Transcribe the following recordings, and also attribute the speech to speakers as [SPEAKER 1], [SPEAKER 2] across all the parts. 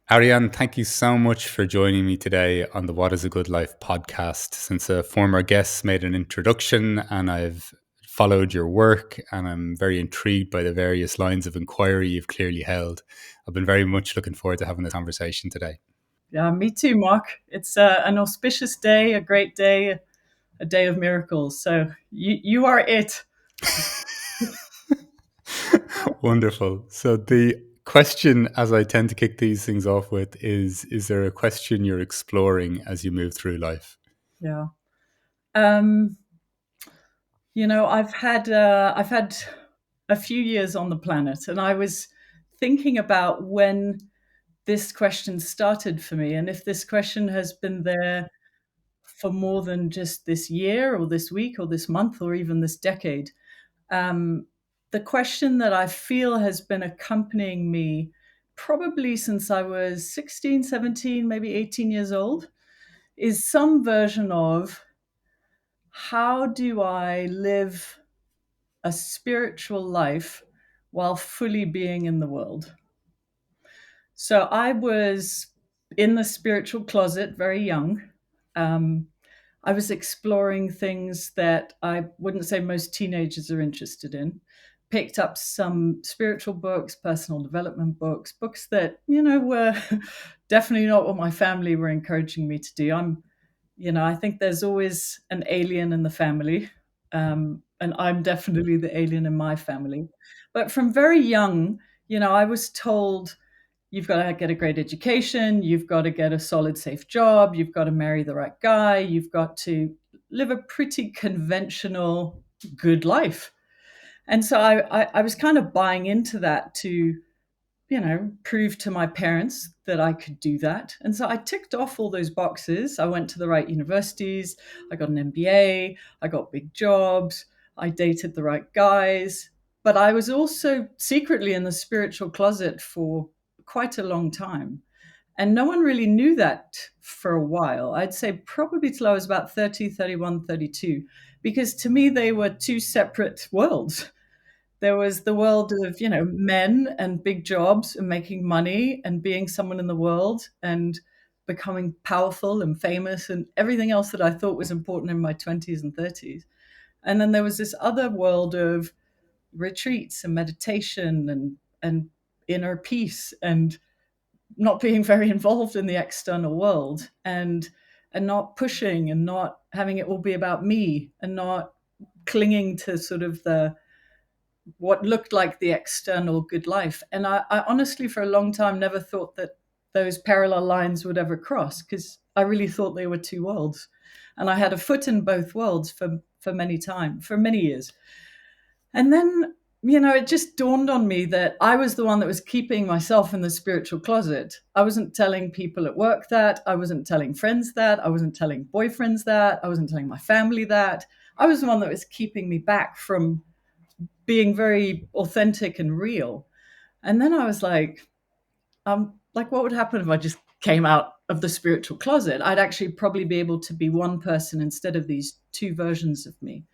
[SPEAKER 1] Ariane, thank you so much for joining me today on the What is a Good Life podcast. Since a former guest made an introduction and I've followed your work and I'm very intrigued by the various lines of inquiry you've clearly held, I've been very much looking forward to having this conversation today.
[SPEAKER 2] Yeah, me too, Mark. It's an auspicious day, a great day, a day of miracles. So you are it.
[SPEAKER 1] Wonderful. So the question, as I tend to kick these things off with, is there a question you're exploring as you move through life?
[SPEAKER 2] Yeah. Um, I've had a few years on the planet, and I was thinking about when this question started for me, and if this question has been there for more than just this year, or this week, or this month, or even this decade. Um, the question that I feel has been accompanying me probably since I was 16, 17, maybe 18 years old is some version of how do I live a spiritual life while fully being in the world? So I was in the spiritual closet very young. Um, I was exploring things that I wouldn't say most teenagers are interested in. Picked up some spiritual books, personal development books, books that, were definitely not what my family were encouraging me to do. I think there's always an alien in the family. And I'm definitely the alien in my family. But from very young, I was told you've got to get a great education, you've got to get a solid, safe job, you've got to marry the right guy, you've got to live a pretty conventional, good life. And so I was kind of buying into that to, prove to my parents that I could do that. And so I ticked off all those boxes. I went to the right universities, I got an MBA, I got big jobs, I dated the right guys. But I was also secretly in the spiritual closet for quite a long time. And no one really knew that for a while. I'd say probably till I was about 30, 31, 32, because to me, they were two separate worlds. There was the world of, men and big jobs and making money and being someone in the world and becoming powerful and famous and everything else that I thought was important in my 20s and 30s. And then there was this other world of retreats and meditation and inner peace and not being very involved in the external world and not pushing and not having it all be about me and not clinging to sort of the what looked like the external good life. And I honestly, for a long time, never thought that those parallel lines would ever cross because I really thought they were two worlds. And I had a foot in both worlds for many years. And then, it just dawned on me that I was the one that was keeping myself in the spiritual closet. I wasn't telling people at work that. I wasn't telling friends that. I wasn't telling boyfriends that. I wasn't telling my family that. I was the one that was keeping me back from being very authentic and real. And then I was like, what would happen if I just came out of the spiritual closet? I'd actually probably be able to be one person instead of these two versions of me.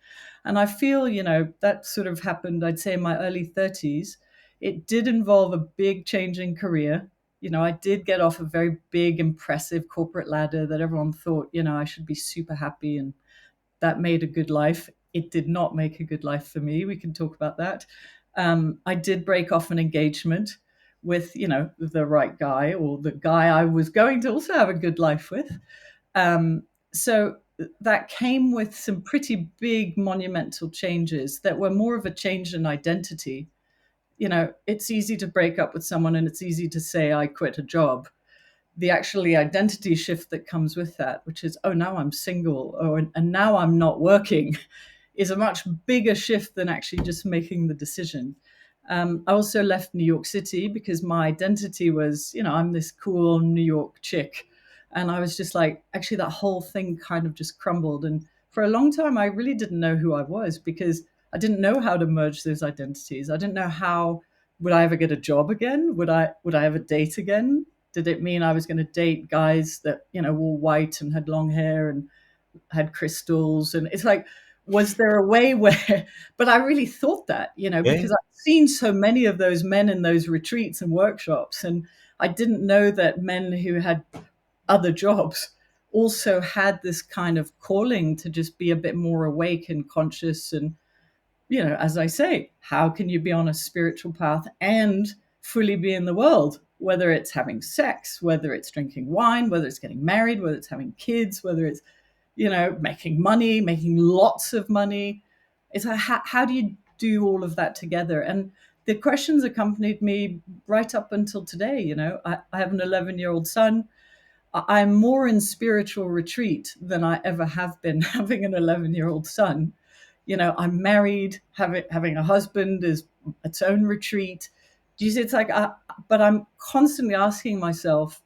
[SPEAKER 2] And I feel, that sort of happened, I'd say, in my early 30s. It did involve a big change in career. I did get off a very big, impressive corporate ladder that everyone thought, I should be super happy and that made a good life. It did not make a good life for me. We can talk about that. I did break off an engagement with, the right guy or the guy I was going to also have a good life with. So that came with some pretty big monumental changes that were more of a change in identity. It's easy to break up with someone and it's easy to say, I quit a job. The actually identity shift that comes with that, which is, oh, now I'm single, and now I'm not working, is a much bigger shift than actually just making the decision. I also left New York City because my identity was, I'm this cool New York chick. And I was just like, actually, that whole thing kind of just crumbled. And for a long time, I really didn't know who I was because I didn't know how to merge those identities. I didn't know how would I ever get a job again? Would I ever date again? Did it mean I was going to date guys that, wore white and had long hair and had crystals? And it's like, was there a way where, but I really thought that,
[SPEAKER 1] Yeah.
[SPEAKER 2] because I've seen so many of those men in those retreats and workshops. And I didn't know that men who had other jobs also had this kind of calling to just be a bit more awake and conscious. And, as I say, how can you be on a spiritual path and fully be in the world? Whether it's having sex, whether it's drinking wine, whether it's getting married, whether it's having kids, whether it's, making money, making lots of money. It's like, how do you do all of that together? And the questions accompanied me right up until today. I have an 11-year-old son. I'm more in spiritual retreat than I ever have been having an 11-year-old son. I'm married, having a husband is its own retreat. Do you see? It's like, but I'm constantly asking myself,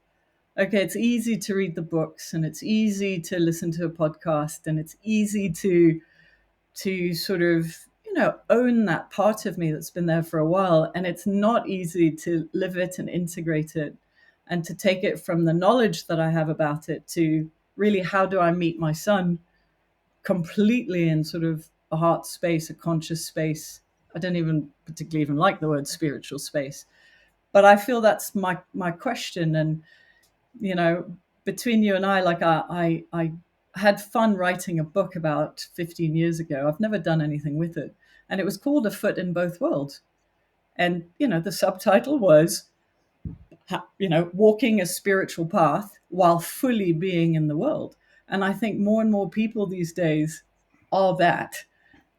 [SPEAKER 2] okay, it's easy to read the books and it's easy to listen to a podcast and it's easy to sort of, own that part of me that's been there for a while. And it's not easy to live it and integrate it and to take it from the knowledge that I have about it to really, how do I meet my son completely in sort of a heart space, a conscious space. I don't even particularly even like the word spiritual space, but I feel that's my question. And you know, between you and I, like I had fun writing a book about 15 years ago. I've never done anything with it, and it was called A Foot in Both Worlds. And the subtitle was, walking a spiritual path while fully being in the world. And I think more and more people these days are that.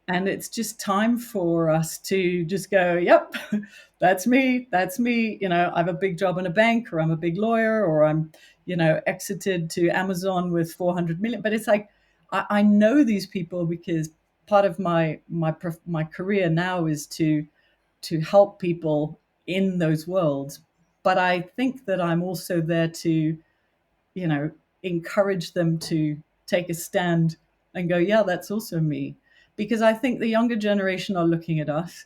[SPEAKER 2] And it's just time for us to just go, yep, that's me. That's me. I have a big job in a bank, or I'm a big lawyer, or I'm, exited to Amazon with 400 million. But it's like, I know these people because part of my career now is to help people in those worlds. But I think that I'm also there to, you know, encourage them to take a stand and go, yeah, that's also me. Because I think the younger generation are looking at us.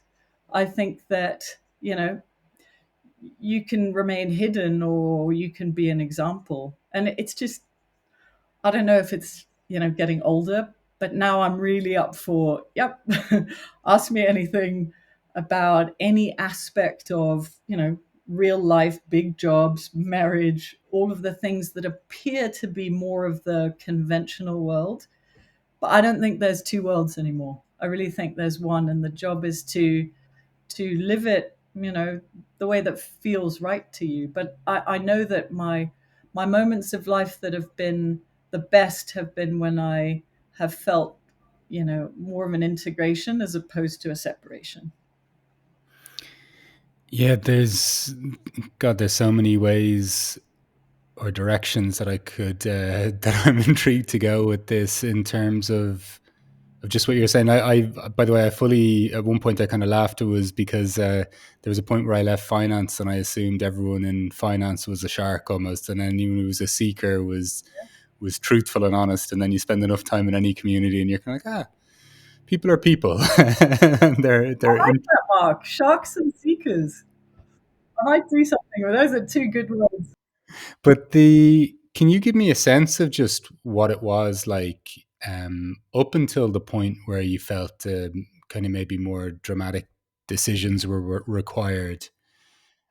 [SPEAKER 2] I think that, you can remain hidden or you can be an example. And it's just, I don't know if it's, getting older, but now I'm really up for, yep, ask me anything about any aspect of, real life, big jobs, marriage, all of the things that appear to be more of the conventional world. But I don't think there's two worlds anymore. I really think there's one, and the job is to live it, the way that feels right to you. But I know that my moments of life that have been the best have been when I have felt, more of an integration as opposed to a separation.
[SPEAKER 1] Yeah, there's so many ways or directions that I could that I'm intrigued to go with this in terms of just what you're saying. By the way, I fully at one point I kind of laughed. It was because there was a point where I left finance and I assumed everyone in finance was a shark almost, and anyone who was a seeker was truthful and honest. And then you spend enough time in any community, and you're kind of like, people are people.
[SPEAKER 2] I
[SPEAKER 1] they're
[SPEAKER 2] like that, Mark. Sharks and seekers. I might do something with those. Are two good words.
[SPEAKER 1] But the can you give me a sense of just what it was like up until the point where you felt kind of maybe more dramatic decisions were required?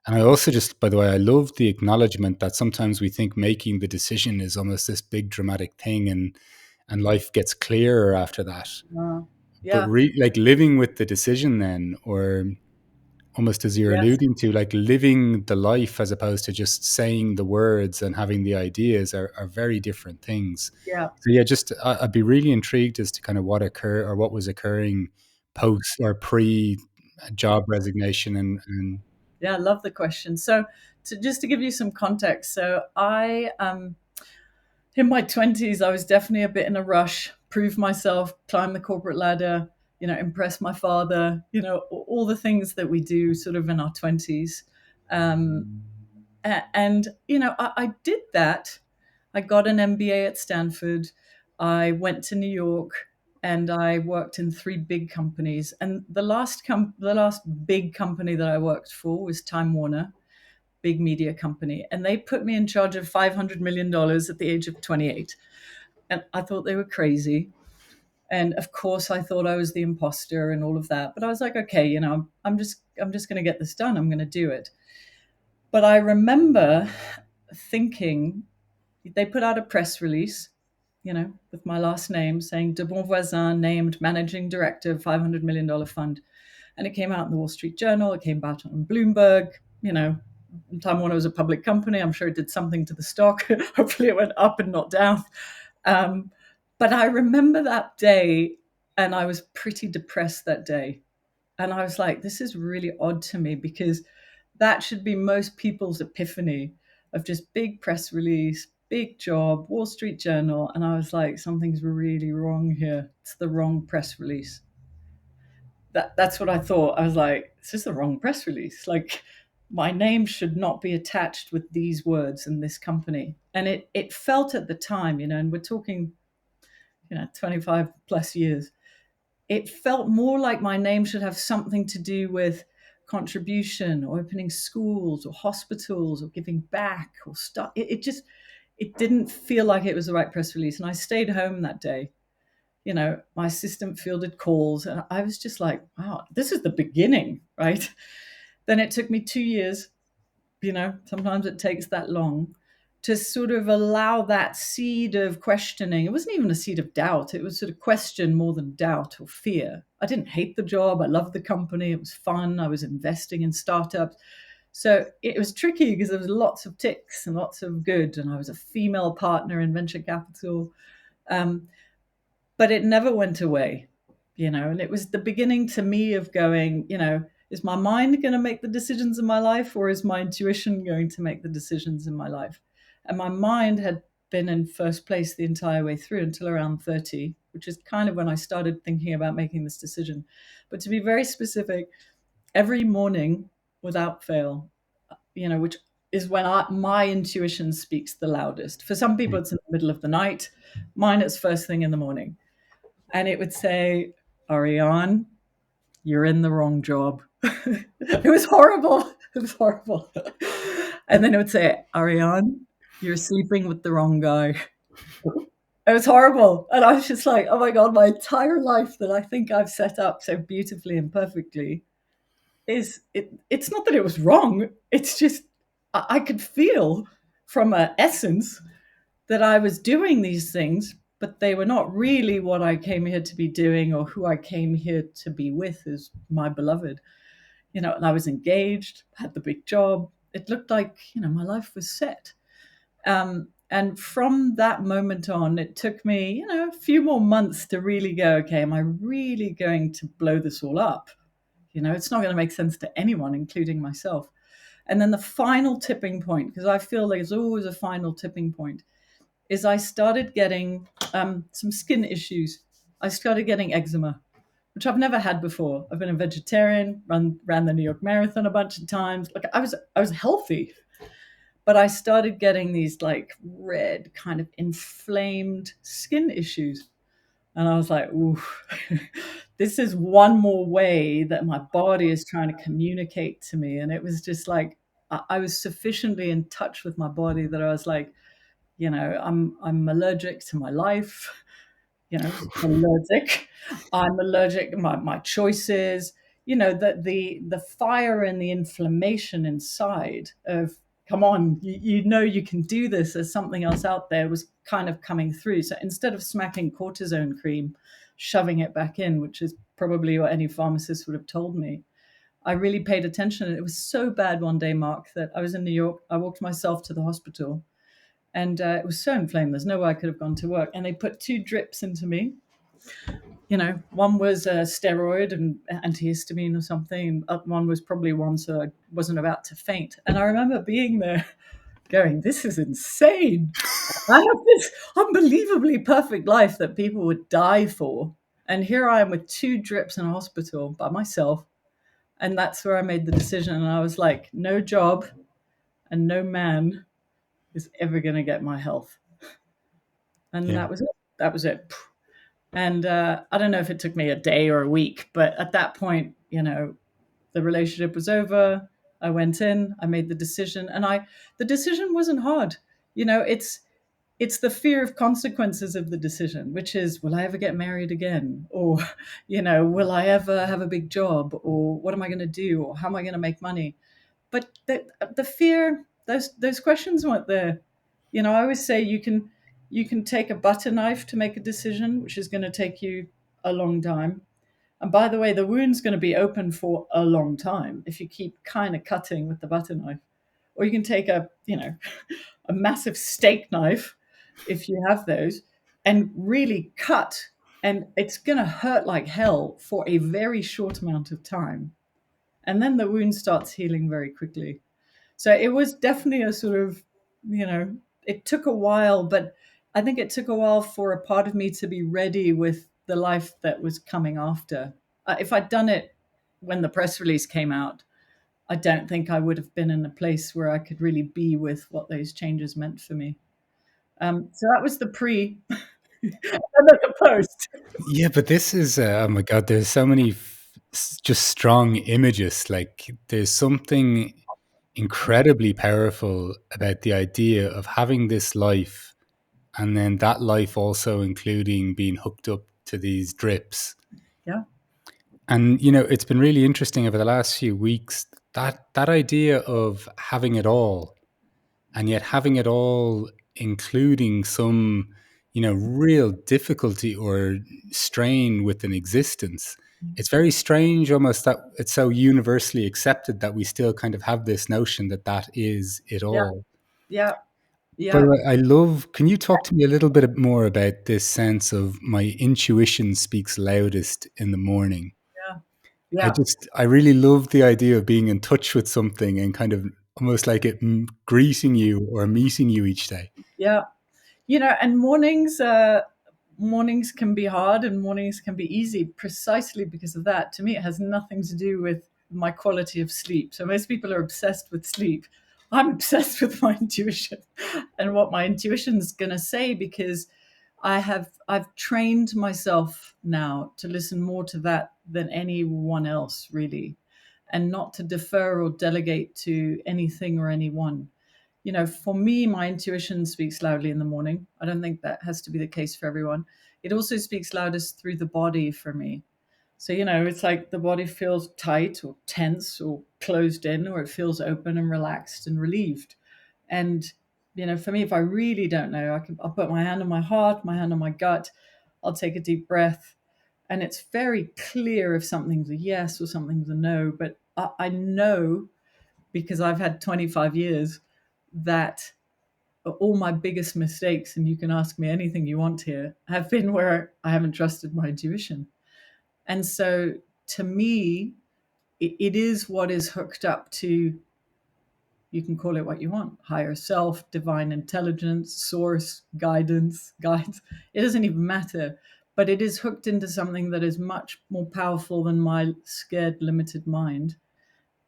[SPEAKER 1] And I also just, by the way, I love the acknowledgement that sometimes we think making the decision is almost this big dramatic thing, and life gets clearer after that. But
[SPEAKER 2] Yeah,
[SPEAKER 1] like living with the decision then, or almost as you're
[SPEAKER 2] yes,
[SPEAKER 1] alluding to, like living the life as opposed to just saying the words and having the ideas are very different things.
[SPEAKER 2] yeah,
[SPEAKER 1] So yeah, just I'd be really intrigued as to kind of what was occurring post or pre job resignation and
[SPEAKER 2] yeah. I love the question. So, just to give you some context, so I in my 20s, I was definitely a bit in a rush, prove myself, climb the corporate ladder, impress my father, all the things that we do sort of in our 20s. Um, and, I did that. I got an MBA at Stanford. I went to New York and I worked in three big companies. And the last big company that I worked for was Time Warner, big media company. And they put me in charge of $500 million at the age of 28. And I thought they were crazy. And of course, I thought I was the imposter and all of that. But I was like, okay, I'm just going to get this done. I'm going to do it. But I remember thinking, they put out a press release, with my last name saying de Bonvoisin named managing director of $500 million fund. And it came out in the Wall Street Journal. It came out on Bloomberg. Time Warner was a public company. I'm sure it did something to the stock. Hopefully it went up and not down. Um, but I remember that day, and I was pretty depressed that day. And I was like, this is really odd to me, because that should be most people's epiphany of just big press release, big job, Wall Street Journal. And I was like, something's really wrong here. It's the wrong press release. That's what I thought. I was like, this is the wrong press release. Like, my name should not be attached with these words in this company. And it felt at the time, and we're talking, 25 plus years, it felt more like my name should have something to do with contribution or opening schools or hospitals or giving back or stuff. It didn't feel like it was the right press release. And I stayed home that day. My assistant fielded calls, and I was just like, wow, this is the beginning, right? Then it took me 2 years, sometimes it takes that long, to sort of allow that seed of questioning. It wasn't even a seed of doubt. It was sort of question more than doubt or fear. I didn't hate the job. I loved the company. It was fun. I was investing in startups. So it was tricky because there was lots of ticks and lots of good. And I was a female partner in venture capital. Um, but it never went away, and it was the beginning to me of going, is my mind going to make the decisions in my life, or is my intuition going to make the decisions in my life? And my mind had been in first place the entire way through until around 30, which is kind of when I started thinking about making this decision. But to be very specific, every morning without fail, which is when my intuition speaks the loudest. For some people, it's in the middle of the night. Mine, it's first thing in the morning. And it would say, Ariane, you're in the wrong job. It was horrible. It was horrible. And then it would say, Ariane, you're sleeping with the wrong guy. It was horrible. And I was just like, oh my God, my entire life that I think I've set up so beautifully and perfectly it's not that it was wrong. It's just I could feel from an essence that I was doing these things, but they were not really what I came here to be doing or who I came here to be with as my beloved. And I was engaged, had the big job. It looked like, my life was set. And from that moment on, it took me, a few more months to really go, okay, am I really going to blow this all up? It's not going to make sense to anyone, including myself. And then the final tipping point, because I feel there's always a final tipping point, is I started getting some skin issues. I started getting eczema, which I've never had before. I've been a vegetarian, ran the New York Marathon a bunch of times. Like I was healthy, but I started getting these like red, kind of inflamed skin issues. And I was like, ooh, this is one more way that my body is trying to communicate to me. And it was just like, I was sufficiently in touch with my body that I was like, I'm allergic to my life, allergic. I'm allergic to my choices, the fire and the inflammation inside of, come on, you can do this. There's something else out there, was kind of coming through. So instead of smacking cortisone cream, shoving it back in, which is probably what any pharmacist would have told me, I really paid attention. And it was so bad one day, Mark, that I was in New York. I walked myself to the hospital, and it was so inflamed. There's no way I could have gone to work. And they put 2 drips into me. One was a steroid and antihistamine or something. And one was probably one so I wasn't about to faint. And I remember being there going, this is insane. I have this unbelievably perfect life that people would die for. And here I am with 2 drips in a hospital by myself. And that's where I made the decision. And I was like, no job and no man is ever going to get my health. And
[SPEAKER 1] Yeah.
[SPEAKER 2] that was it. That was it. And I don't know if it took me a day or a week, but at that point, the relationship was over. I went in, I made the decision, and the decision wasn't hard. It's the fear of consequences of the decision, which is, will I ever get married again? Or, will I ever have a big job? Or what am I going to do? Or how am I going to make money? But the fear, those questions weren't there. I always say you can take a butter knife to make a decision, which is going to take you a long time. And by the way, the wound's going to be open for a long time if you keep kind of cutting with the butter knife. Or you can take a massive steak knife, if you have those, and really cut. And it's going to hurt like hell for a very short amount of time. And then the wound starts healing very quickly. So it was definitely a sort of, it took a while, but I think it took a while for a part of me to be ready with the life that was coming after. If I'd done it when the press release came out, I don't think I would have been in a place where I could really be with what those changes meant for me. So that was the pre and then the post.
[SPEAKER 1] Yeah, but this is oh my god. There's so many just strong images. Like there's something incredibly powerful about the idea of having this life, and then that life also including being hooked up to these drips.
[SPEAKER 2] Yeah,
[SPEAKER 1] And it's been really interesting over the last few weeks, that idea of having it all, and yet having it all including some real difficulty or strain with an existence. It's very strange almost that it's so universally accepted that we still kind of have this notion that that is it
[SPEAKER 2] yeah,
[SPEAKER 1] all.
[SPEAKER 2] yeah,
[SPEAKER 1] But
[SPEAKER 2] yeah,
[SPEAKER 1] I love, can you talk to me a little bit more about this sense of my intuition speaks loudest in the morning?
[SPEAKER 2] yeah,
[SPEAKER 1] I
[SPEAKER 2] yeah,
[SPEAKER 1] just, I really love the idea of being in touch with something and kind of almost like it greeting you or meeting you each day.
[SPEAKER 2] yeah. And mornings can be hard and mornings can be easy precisely because of that. To me, it has nothing to do with my quality of sleep. So most people are obsessed with sleep. I'm obsessed with my intuition and what my intuition's going to say, because I've trained myself now to listen more to that than anyone else, really, and not to defer or delegate to anything or anyone. For me, my intuition speaks loudly in the morning. I don't think that has to be the case for everyone. It also speaks loudest through the body for me. So, it's like the body feels tight or tense or closed in, or it feels open and relaxed and relieved. And, for me, if I really don't know, I'll put my hand on my heart, my hand on my gut. I'll take a deep breath. And it's very clear if something's a yes or something's a no. But I know, because I've had 25 years, that all my biggest mistakes, and you can ask me anything you want here, have been where I haven't trusted my intuition. And so to me, it is what is hooked up to, you can call it what you want, higher self, divine intelligence, source, guides. It doesn't even matter. But it is hooked into something that is much more powerful than my scared, limited mind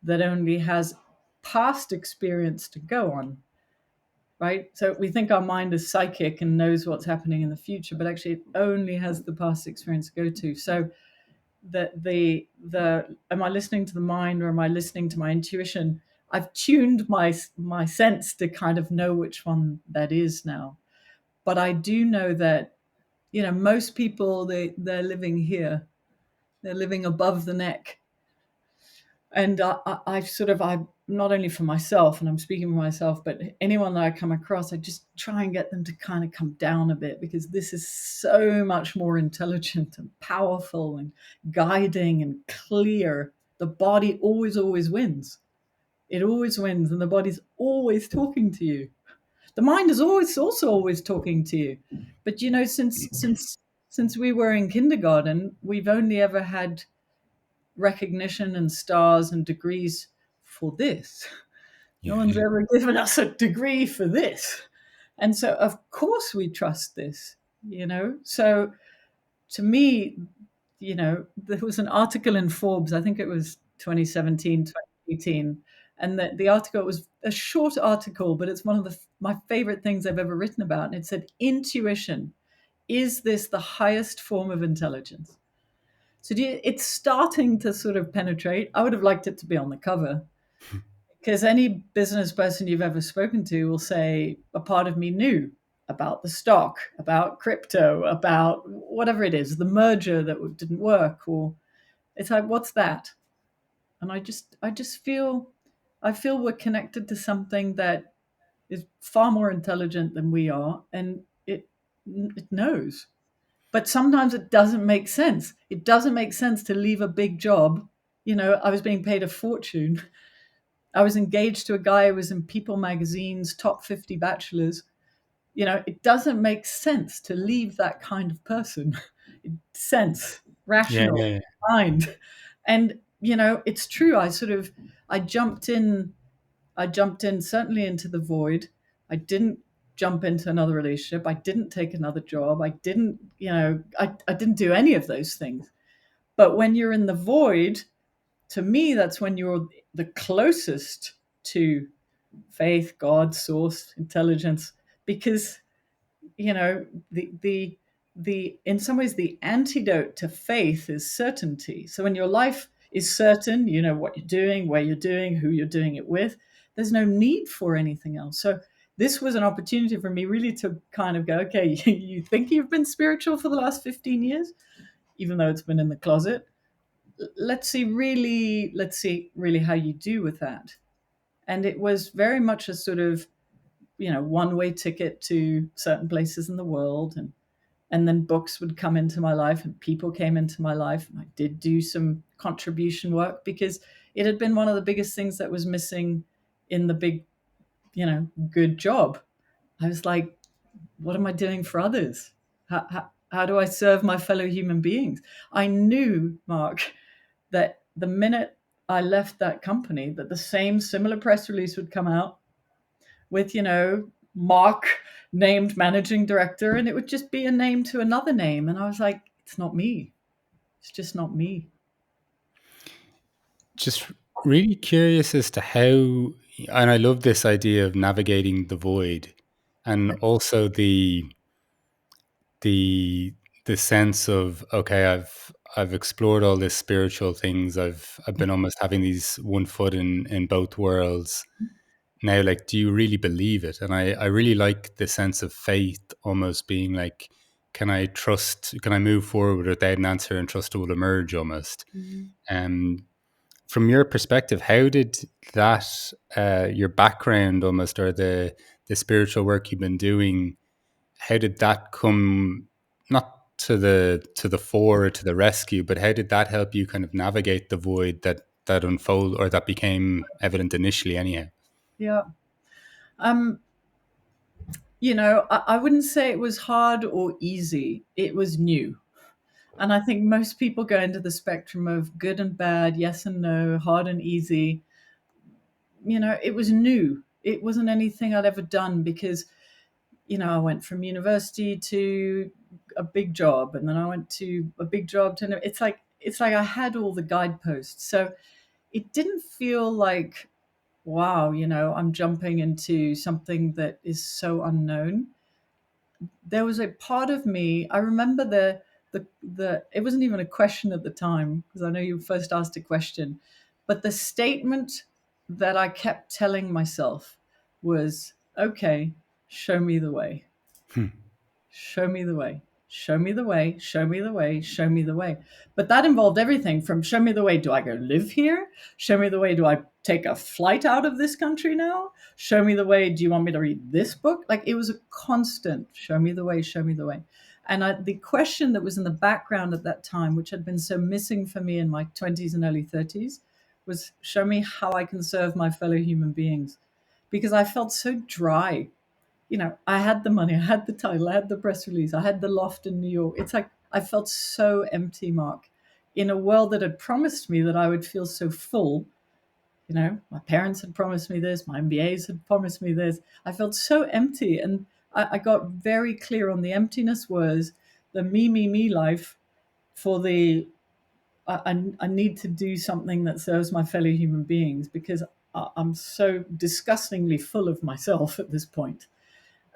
[SPEAKER 2] that only has past experience to go on, right? So we think our mind is psychic and knows what's happening in the future, but actually it only has the past experience to go to. So the am I listening to the mind or am I listening to my intuition? I've tuned my sense to kind of know which one that is now. But I do know that most people, they're living here, they're living above the neck. And I not only for myself, and I'm speaking for myself, but anyone that I come across, I just try and get them to kind of come down a bit, because this is so much more intelligent and powerful and guiding and clear. The body always wins. It always wins, and the body's always talking to you. The mind is always talking to you. But since we were in kindergarten, we've only ever had recognition and stars and degrees for this. No
[SPEAKER 1] Yeah.
[SPEAKER 2] one's ever given us a degree for this. And so, of course, we trust this. So, to me, there was an article in Forbes, I think it was 2017, 2018. And the article was a short article, but it's one of my favorite things I've ever written about. And it said, intuition, is this the highest form of intelligence? So it's starting to sort of penetrate. I would have liked it to be on the cover, because any business person you've ever spoken to will say, a part of me knew about the stock, about crypto, about whatever it is, the merger that didn't work, or it's like, what's that? And I just feel I feel we're connected to something that is far more intelligent than we are, and it knows. But sometimes it doesn't make sense. It doesn't make sense to leave a big job. I was being paid a fortune. I was engaged to a guy who was in People magazine's top 50 bachelors. It doesn't make sense to leave that kind of person. Sense,
[SPEAKER 1] Yeah,
[SPEAKER 2] rational,
[SPEAKER 1] yeah, yeah.
[SPEAKER 2] mind. And, it's true. I jumped in I jumped in certainly into the void. I didn't jump into another relationship. I didn't take another job. I didn't do any of those things. But when you're in the void, to me, that's when you're the closest to faith, God, source, intelligence, because the in some ways the antidote to faith is certainty. So when your life is certain, you know what you're doing, where you're doing, who you're doing it with, there's no need for anything else. So this was an opportunity for me really to kind of go, okay, you think you've been spiritual for the last 15 years, even though it's been in the closet. Let's see really how you do with that. And it was very much a sort of, one-way ticket to certain places in the world. And then books would come into my life and people came into my life, and I did do some contribution work because it had been one of the biggest things that was missing in the big, good job. I was like, what am I doing for others? How do I serve my fellow human beings? I knew, Mark, that the minute I left that company, that the same similar press release would come out with, Mark named managing director, and it would just be a name to another name. And I was like, it's not me. It's just not me.
[SPEAKER 1] Just really curious as to how, and I love this idea of navigating the void, and also the the sense of, okay, I've explored all this spiritual things. I've been almost having these one foot in both worlds now. Like, do you really believe it? And I really like the sense of faith, almost being like, can I trust? Can I move forward without an answer and trust it will emerge almost?
[SPEAKER 2] Mhm.
[SPEAKER 1] Um, from your perspective, how did that your background almost, or the spiritual work you've been doing, how did that come not to the fore or to the rescue, but how did that help you kind of navigate the void that unfold or that became evident initially anyhow?
[SPEAKER 2] Yeah. Um, I wouldn't say it was hard or easy. It was new. And I think most people go into the spectrum of good and bad, yes and no, hard and easy. It was new. It wasn't anything I'd ever done because, I went from university to a big job, and then I went to a big job to, it's like I had all the guideposts. So it didn't feel like, wow, I'm jumping into something that is so unknown. There was a part of me, I remember the it wasn't even a question at the time, because I know you first asked a question, but the statement that I kept telling myself was, okay, show me the way.
[SPEAKER 1] Hmm.
[SPEAKER 2] Show me the way. Show me the way. Show me the way. Show me the way. But that involved everything from, show me the way, do I go live here? Show me the way, do I take a flight out of this country now? Show me the way, do you want me to read this book? Like, it was a constant show me the way, show me the way. And the question that was in the background at that time, which had been so missing for me in my 20s and early 30s, was, show me how I can serve my fellow human beings. Because I felt so dry. I had the money, I had the title, I had the press release, I had the loft in New York. It's like I felt so empty, Mark, in a world that had promised me that I would feel so full. My parents had promised me this, my MBAs had promised me this. I felt so empty. And I got very clear on the emptiness was the me life for the, I need to do something that serves my fellow human beings because I'm so disgustingly full of myself at this point.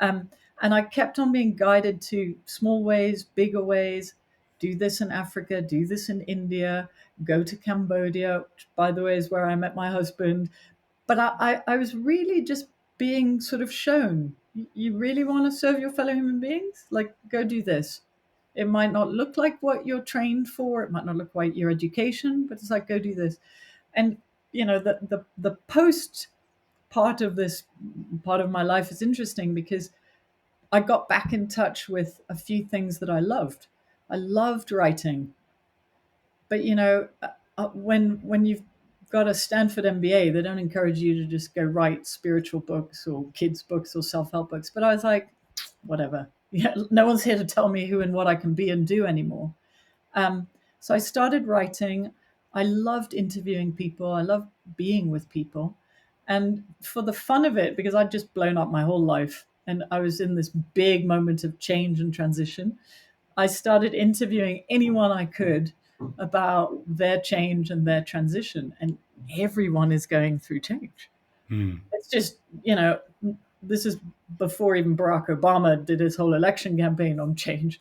[SPEAKER 2] Um, and I kept on being guided to small ways, bigger ways. Do this in Africa, do this in India, go to Cambodia, which, by the way, is where I met my husband. But I was really just being sort of shown, you really want to serve your fellow human beings? Like, go do this. It might not look like what you're trained for, it might not look like your education, but it's like, go do this. And the post part of this part of my life is interesting because I got back in touch with a few things that I loved. I loved writing, but when you've got a Stanford MBA, they don't encourage you to just go write spiritual books or kids books or self-help books. But I was like, whatever. Yeah, no one's here to tell me who and what I can be and do anymore. Um, so I started writing. I loved interviewing people. I loved being with people. And for the fun of it, because I'd just blown up my whole life and I was in this big moment of change and transition, I started interviewing anyone I could about their change and their transition. And everyone is going through change.
[SPEAKER 1] Mm.
[SPEAKER 2] It's just, this is before even Barack Obama did his whole election campaign on change.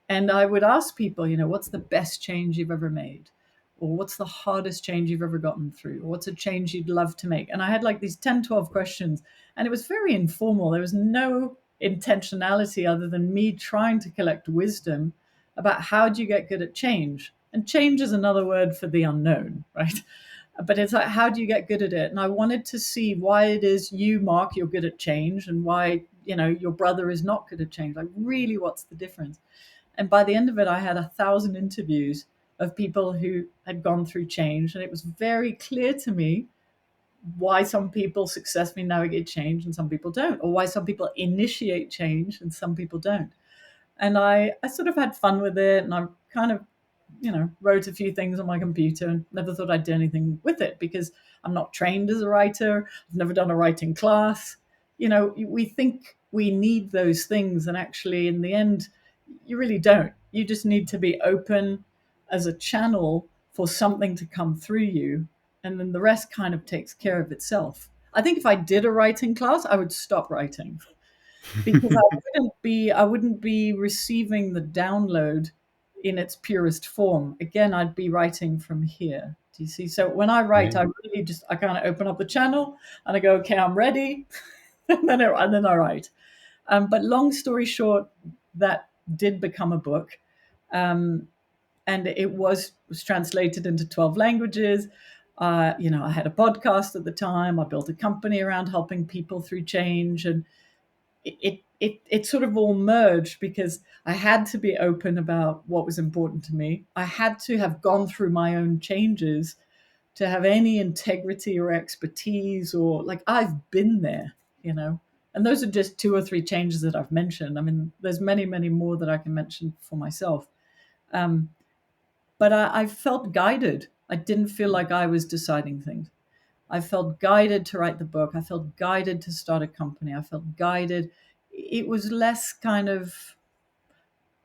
[SPEAKER 2] And I would ask people, what's the best change you've ever made? Or what's the hardest change you've ever gotten through? Or what's a change you'd love to make? And I had like these 10, 12 questions. And it was very informal. There was no intentionality other than me trying to collect wisdom about how do you get good at change? And change is another word for the unknown, right? But it's like, how do you get good at it? And I wanted to see why it is you, Mark, you're good at change and why, your brother is not good at change. Like, really, what's the difference? And by the end of it, I had 1,000 interviews of people who had gone through change. And it was very clear to me why some people successfully navigate change and some people don't, or why some people initiate change and some people don't. And I sort of had fun with it. And I kind of, wrote a few things on my computer and never thought I'd do anything with it because I'm not trained as a writer. I've never done a writing class. We think we need those things. And actually, in the end, you really don't. You just need to be open as a channel for something to come through you. And then the rest kind of takes care of itself. I think if I did a writing class, I would stop writing because I wouldn't be receiving the download in its purest form. Again, I'd be writing from here. Do you see? So when I write,
[SPEAKER 1] Yeah.
[SPEAKER 2] I really just I kind of open up the channel and I go, okay, I'm ready, and then I write. But long story short, that did become a book, um, and it was translated into 12 languages. I had a podcast at the time. I built a company around helping people through change, and it sort of all merged because I had to be open about what was important to me. I had to have gone through my own changes to have any integrity or expertise or like I've been there, you know. And those are just two or three changes that I've mentioned. I mean, there's many, many more that I can mention for myself. Um, but I felt guided. I didn't feel like I was deciding things. I felt guided to write the book. I felt guided to start a company. I felt guided. It was less kind of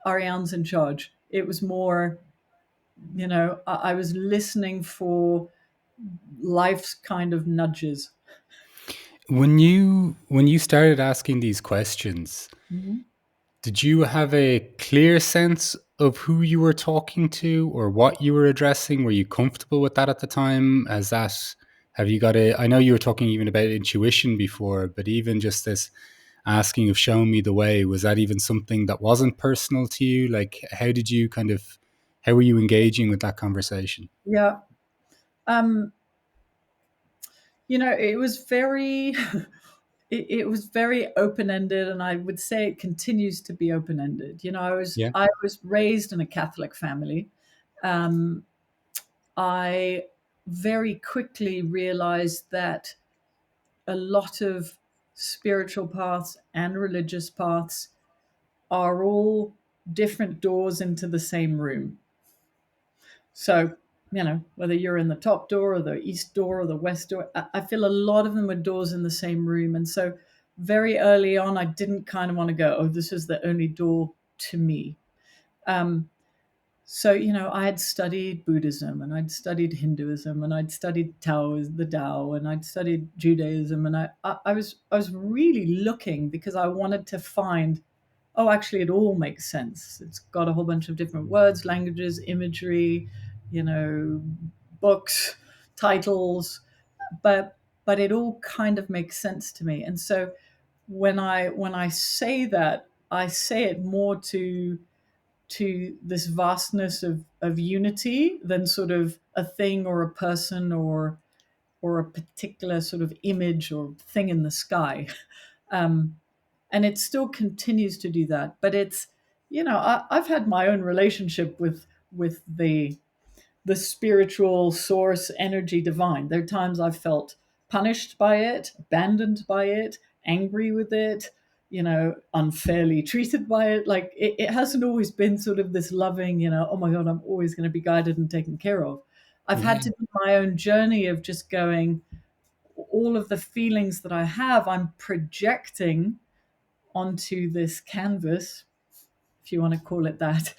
[SPEAKER 2] Ariane's in charge. It was more, I was listening for life's kind of nudges.
[SPEAKER 1] When you started asking these questions,
[SPEAKER 2] Mhm.
[SPEAKER 1] did you have a clear sense of who you were talking to or what you were addressing? Were you comfortable with that at the time? Have you got I know you were talking even about intuition before, but even just this asking of show me the way, was that even something that wasn't personal to you? Like, how were you engaging with that conversation?
[SPEAKER 2] Yeah. Um, it was very it was very open-ended, and I would say it continues to be open-ended. I was
[SPEAKER 1] Yeah.
[SPEAKER 2] I was raised in a Catholic family. Um, I very quickly realized that a lot of spiritual paths and religious paths are all different doors into the same room. So, whether you're in the top door or the east door or the west door, I feel a lot of them are doors in the same room. And so, very early on, I didn't kind of want to go, oh, this is the only door to me. Um, so, I had studied Buddhism and I'd studied Hinduism and I'd studied the Tao, and I'd studied Judaism. And I was really looking because I wanted to find, oh, actually, it all makes sense. It's got a whole bunch of different words, languages, imagery, you know, books, titles, but it all kind of makes sense to me. And so when I say that, I say it more to this vastness of unity than sort of a thing or a person or or a particular sort of image or thing in the sky. Um, and it still continues to do that. But it's, I've had my own relationship with the spiritual source energy divine. There are times I've felt punished by it, abandoned by it, angry with it, unfairly treated by it. Like it hasn't always been sort of this loving, oh my God, I'm always going to be guided and taken care of. I've
[SPEAKER 1] Yeah.
[SPEAKER 2] had to do my own journey of just going, all of the feelings that I have, I'm projecting onto this canvas, if you want to call it that.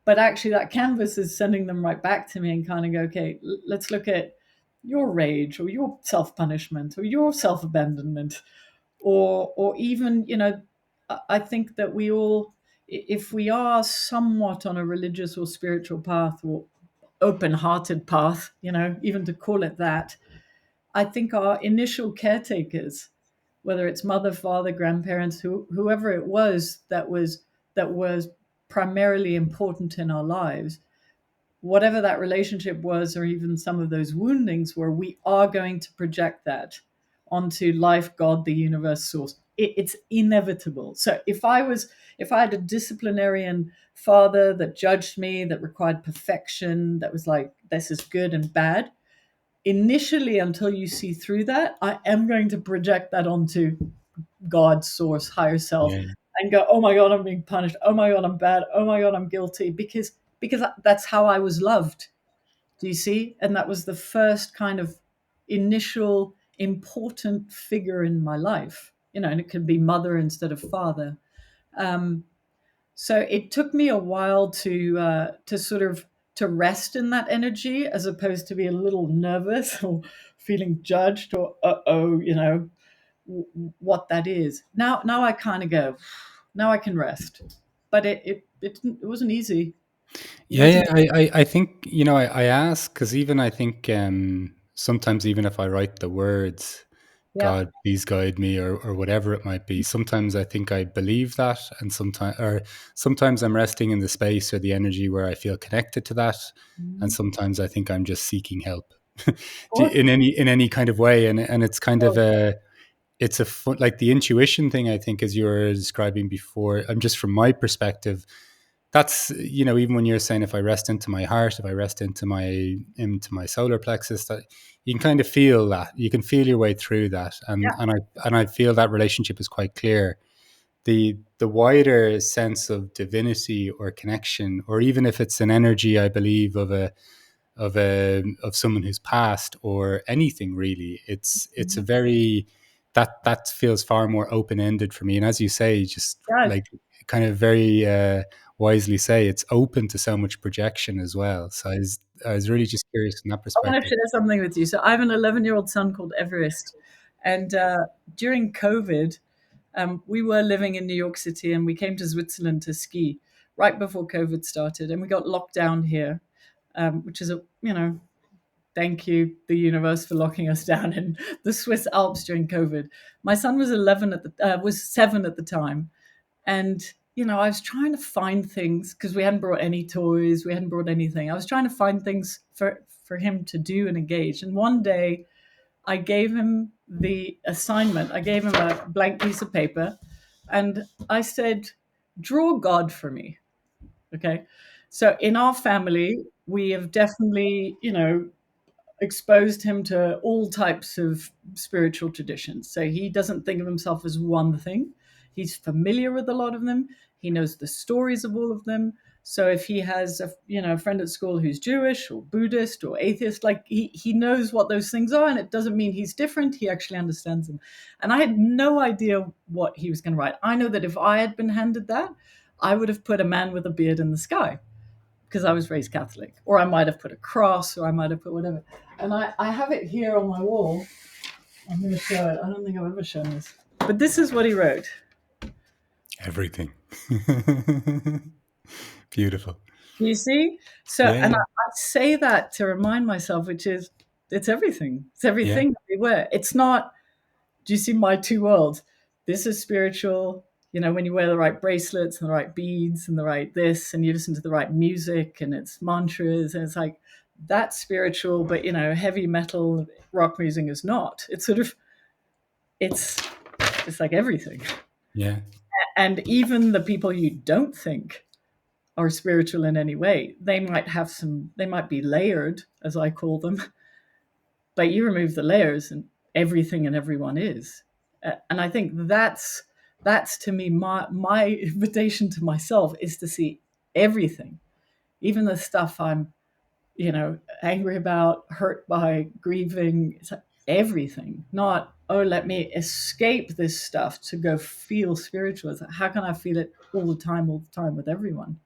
[SPEAKER 2] But actually, that canvas is sending them right back to me and kind of go, okay, let's look at your rage or your self punishment or your self abandonment, or even, I think that we all, if we are somewhat on a religious or spiritual path or open hearted path, even to call it that, I think our initial caretakers, whether it's mother, father, grandparents, whoever it was that was primarily important in our lives, whatever that relationship was, or even some of those woundings were, we are going to project that onto life, God, the universe, source. It's inevitable. So if I had a disciplinarian father that judged me, that required perfection, that was like, this is good and bad, initially, until you see through that, I am going to project that onto God, source, higher self,
[SPEAKER 1] Yeah.
[SPEAKER 2] and go, oh my God, I'm being punished. Oh my God, I'm bad. Oh my God, I'm guilty, because that's how I was loved. Do you see? And that was the first kind of initial important figure in my life. And it could be mother instead of father. Um, so it took me a while to sort of to rest in that energy, as opposed to be a little nervous or feeling judged or oh, what that is. Now I kind of go, now I can rest. But it wasn't easy. You
[SPEAKER 1] Yeah,
[SPEAKER 2] had to,
[SPEAKER 1] yeah. I think, I ask because even I think sometimes even if I write the words,
[SPEAKER 2] yeah.
[SPEAKER 1] God, please guide me, or whatever it might be, sometimes I think I believe that, and sometimes I'm resting in the space or the energy where I feel connected to that, and
[SPEAKER 2] Mhm.
[SPEAKER 1] sometimes I think I'm just seeking help
[SPEAKER 2] Of course.
[SPEAKER 1] in any kind of way, and it's kind of it's a fun, like the intuition thing. I think, as you were describing before, I'm just from my perspective, that's, even when you're saying, if I rest into my heart, if I rest into my solar plexus, that you can kind of feel that, you can feel your way through that,
[SPEAKER 2] Yeah.
[SPEAKER 1] and I feel that relationship is quite clear. The wider sense of divinity or connection, or even if it's an energy, I believe, of someone who's passed, or anything really, it's a
[SPEAKER 2] Mhm.
[SPEAKER 1] very, that feels far more open ended for me. And as you say, just
[SPEAKER 2] Right.
[SPEAKER 1] like, kind of very wisely say, it's open to so much projection as well. So I was really just curious from that
[SPEAKER 2] I want to
[SPEAKER 1] perspective.
[SPEAKER 2] share something with you. So I have an 11-year-old son called Everest, and during COVID, we were living in New York City, and we came to Switzerland to ski right before COVID started, and we got locked down here, which is thank you, the universe, for locking us down in the Swiss Alps during COVID. My son was 7 at the time, and I was trying to find things because we hadn't brought any toys, we hadn't brought anything. I was trying to find things for him to do and engage. And one day, I gave him the assignment. I gave him a blank piece of paper, and I said, "Draw God for me." Okay. So in our family, we have definitely, exposed him to all types of spiritual traditions. So he doesn't think of himself as one thing. He's familiar with a lot of them. He knows the stories of all of them. So if he has a friend at school who's Jewish or Buddhist or atheist, like he knows what those things are, and it doesn't mean he's different. He actually understands them. And I had no idea what he was going to write. I know that if I had been handed that, I would have put a man with a beard in the sky because I was raised Catholic, or I might have put a cross, or I might have put whatever. And I have it here on my wall. I'm going to show it. I don't think I've ever shown this. But this is what he wrote.
[SPEAKER 1] Everything. Beautiful.
[SPEAKER 2] Do you see? So,
[SPEAKER 1] Yeah,
[SPEAKER 2] and
[SPEAKER 1] yeah,
[SPEAKER 2] I say that to remind myself, which is, it's everything. It's
[SPEAKER 1] yeah.
[SPEAKER 2] everything that we wear. It's not, do you see my two worlds? This is spiritual. When you wear the right bracelets and the right beads and the right this, and you listen to the right music and it's mantras, and it's like, that's spiritual, but heavy metal rock music is not. It's sort of it's it's like everything.
[SPEAKER 1] Yeah.
[SPEAKER 2] And even the people you don't think are spiritual in any way, they might be layered, as I call them, but you remove the layers and everything and everyone is. And I think that's to me my invitation to myself is to see everything, even the stuff I'm angry about, hurt by, grieving. It's like everything, not, oh, let me escape this stuff to go feel spiritual. It's like, how can I feel it all the time with everyone?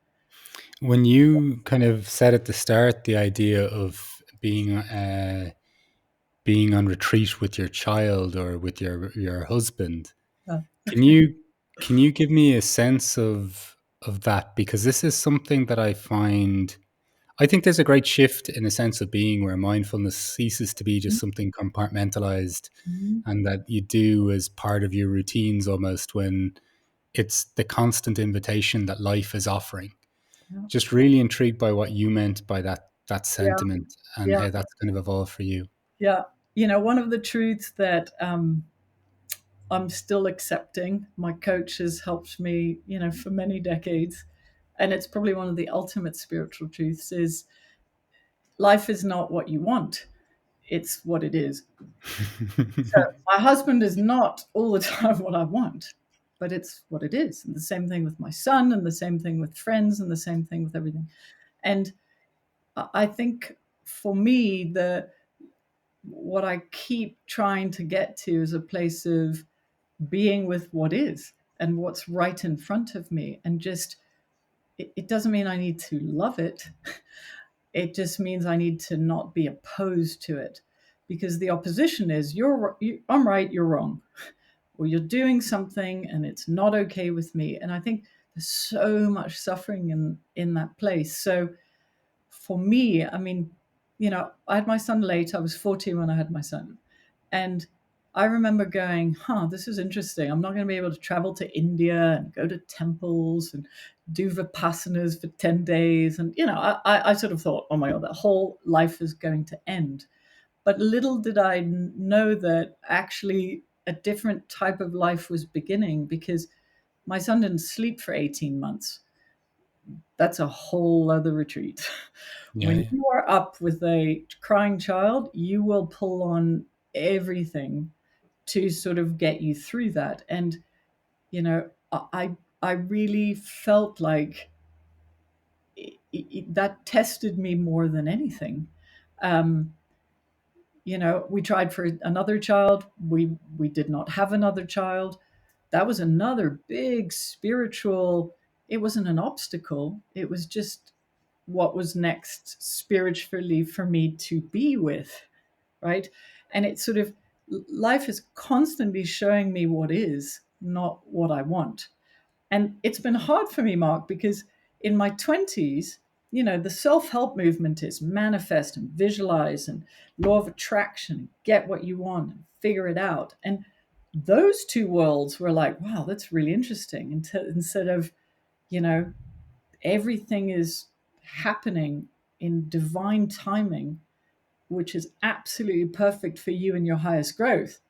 [SPEAKER 1] When you kind of said at the start the idea of being on retreat with your child or with your husband,
[SPEAKER 2] Uh,
[SPEAKER 1] can you give me a sense of that? Because this is something that I think there's a great shift in a sense of being where mindfulness ceases to be just something compartmentalized
[SPEAKER 2] mhm,
[SPEAKER 1] and that you do as part of your routines almost, when it's the constant invitation that life is offering.
[SPEAKER 2] yeah,
[SPEAKER 1] Just really intrigued by what you meant by that
[SPEAKER 2] yeah,
[SPEAKER 1] sentiment and
[SPEAKER 2] yeah,
[SPEAKER 1] how that's kind of evolved for you.
[SPEAKER 2] yeah. One of the truths that I'm still accepting, my coach has helped me, for many decades, and it's probably one of the ultimate spiritual truths is life is not what you want, it's what it is. So my husband is not all the time what I want, but it's what it is. And the same thing with my son, and the same thing with friends, and the same thing with everything. And I think for me, the what I keep trying to get to is a place of being with what is and what's right in front of me. And just, it doesn't mean I need to love it. It just means I need to not be opposed to it, because the opposition is I'm right, you're wrong, or you're doing something and it's not okay with me. And I think there's so much suffering in that place. So for me, I mean, I had my son late. I was 14 when I had my son. And I remember going, this is interesting. I'm not going to be able to travel to India and go to temples and do vipassanas for 10 days. And, I sort of thought, oh my God, that whole life is going to end. But little did I know that actually a different type of life was beginning, because my son didn't sleep for 18 months. That's a whole other retreat.
[SPEAKER 1] Yeah,
[SPEAKER 2] When
[SPEAKER 1] yeah.
[SPEAKER 2] you are up with a crying child, you will pull on everything to sort of get you through that. And, I really felt like that tested me more than anything. Um, we tried for another child. We did not have another child. That was another big spiritual. It wasn't an obstacle. It was just what was next spiritually for me to be with, right? And it's sort of, life is constantly showing me what is, not what I want. And it's been hard for me, Mark, because in my 20s, the self help movement is manifest and visualize and law of attraction, get what you want and figure it out. And those two worlds were like, wow, that's really interesting. Instead of, you know, everything is happening in divine timing, which is absolutely perfect for you and your highest growth.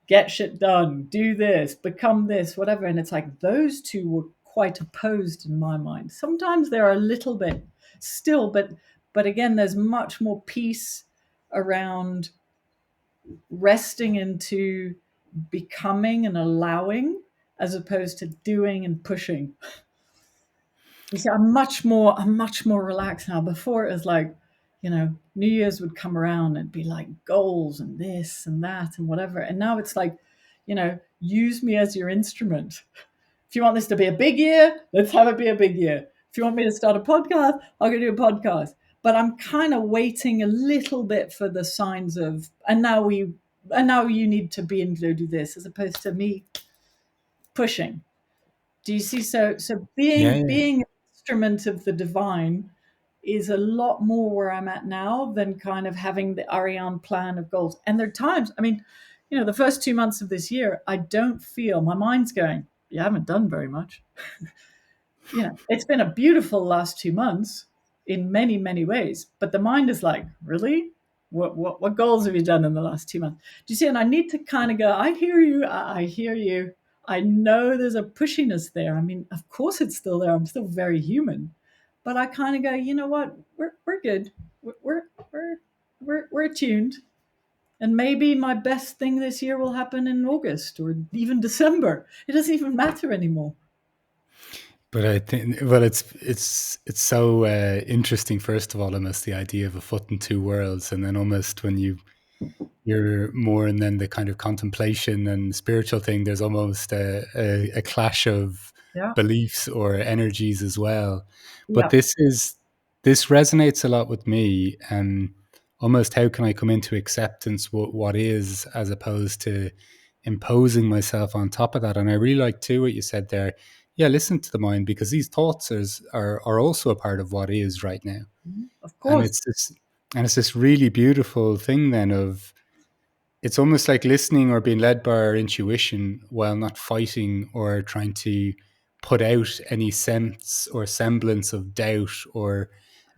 [SPEAKER 2] Get shit done, do this, become this, whatever. And it's like those two were quite opposed in my mind. Sometimes they're a little bit still, but again, there's much more peace around resting into becoming and allowing, as opposed to doing and pushing. You see, I'm much more relaxed now. Before it was like, New Year's would come around and be like goals and this and that and whatever. And now it's like, use me as your instrument. If you want this to be a big year, let's have it be a big year. If you want me to start a podcast, I'll go do a podcast. But I'm kind of waiting a little bit for the signs of, and now you need to be and go do this, as opposed to me pushing. Do you see? So
[SPEAKER 1] Yeah, yeah.
[SPEAKER 2] being an instrument of the divine is a lot more where I'm at now than kind of having the Ariane plan of goals. And there are times, I mean, the first 2 months of this year, I don't feel, my mind's going, you haven't done very much. It's been a beautiful last 2 months. in many, many ways. But the mind is like, really? What goals have you done in the last 2 months? Do you see? And I need to kind of go, I hear you. I hear you. I know there's a pushiness there. I mean, of course it's still there. I'm still very human. But I kind of go, you know what? We're good. We're, we're, we're attuned. And maybe my best thing this year will happen in August or even December. It doesn't even matter anymore.
[SPEAKER 1] But I think, well, it's so interesting. First of all, almost the idea of a foot in two worlds, and then almost when you're more and then the kind of contemplation and spiritual thing, there's almost a clash of
[SPEAKER 2] Yeah.
[SPEAKER 1] beliefs or energies as well. But
[SPEAKER 2] Yeah.
[SPEAKER 1] this resonates a lot with me. Almost how can I come into acceptance what is, as opposed to imposing myself on top of that. And I really like too what you said there. Yeah, listen to the mind, because these thoughts are also a part of what is right now.
[SPEAKER 2] Of
[SPEAKER 1] And
[SPEAKER 2] course.
[SPEAKER 1] it's this really beautiful thing then of, it's almost like listening or being led by our intuition while not fighting or trying to put out any sense or semblance of doubt, or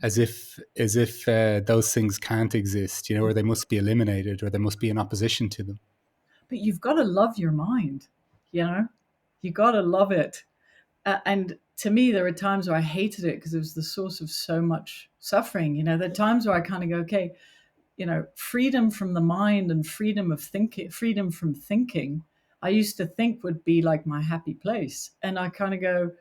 [SPEAKER 1] as if those things can't exist, or they must be eliminated or there must be an opposition to them.
[SPEAKER 2] But you've got to love your mind, you know? You got to love it. And to me, there were times where I hated it because it was the source of so much suffering. There are times where I kind of go, okay, freedom from the mind and freedom of thinking, freedom from thinking, I used to think would be like my happy place. And I kind of go,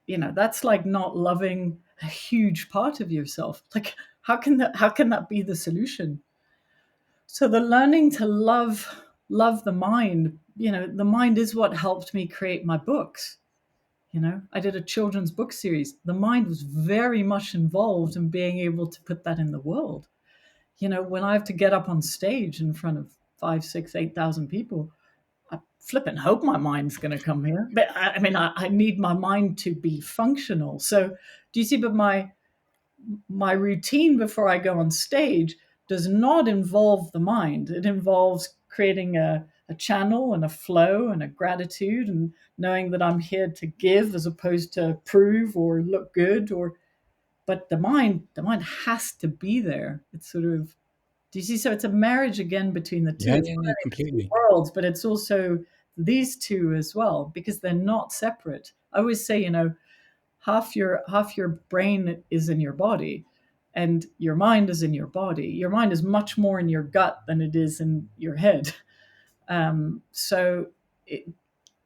[SPEAKER 2] that's like not loving a huge part of yourself. Like, how can that be the solution? So the learning to love the mind, the mind is what helped me create my books. I did a children's book series. The mind was very much involved in being able to put that in the world. When I have to get up on stage in front of 5, 6, 8,000 people, I flip and hope my mind's going to come here. But I mean, I need my mind to be functional. So do you see? But my routine before I go on stage does not involve the mind. It involves creating a channel and a flow and a gratitude and knowing that I'm here to give as opposed to prove or look good. Or but the mind has to be there. It's sort of, do you see? So it's a marriage again between the two.
[SPEAKER 1] Yeah,
[SPEAKER 2] It's
[SPEAKER 1] yeah,
[SPEAKER 2] not
[SPEAKER 1] yeah,
[SPEAKER 2] only the two
[SPEAKER 1] completely.
[SPEAKER 2] worlds, but it's also these two as well, because they're not separate. I always say, half your brain is in your body and your mind is in your body. Your mind is much more in your gut than it is in your head. So it,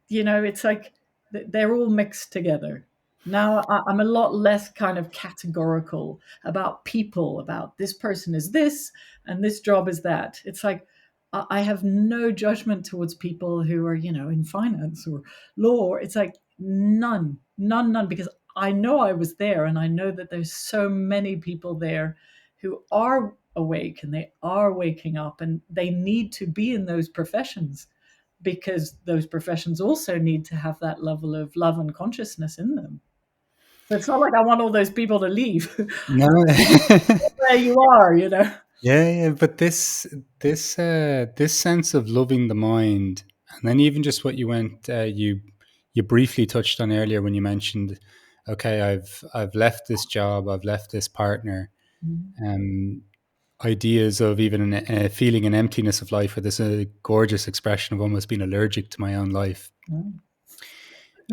[SPEAKER 2] it's like they're all mixed together. Now I'm a lot less kind of categorical about people, about this person is this and this job is that. It's like I have no judgment towards people who are, in finance or law. It's like none, none, none, because I know I was there and I know that there's so many people there who are awake and they are waking up and they need to be in those professions because those professions also need to have that level of love and consciousness in them. So it's not like I want all those people to leave.
[SPEAKER 1] No.
[SPEAKER 2] Where you are.
[SPEAKER 1] Yeah, yeah, but this sense of loving the mind, and then even just what you briefly touched on earlier when you mentioned, okay, I've left this job, I've left this partner,
[SPEAKER 2] Mhm.
[SPEAKER 1] um, ideas of even feeling an emptiness of life, or this a gorgeous expression of almost being allergic to my own life.
[SPEAKER 2] Mm.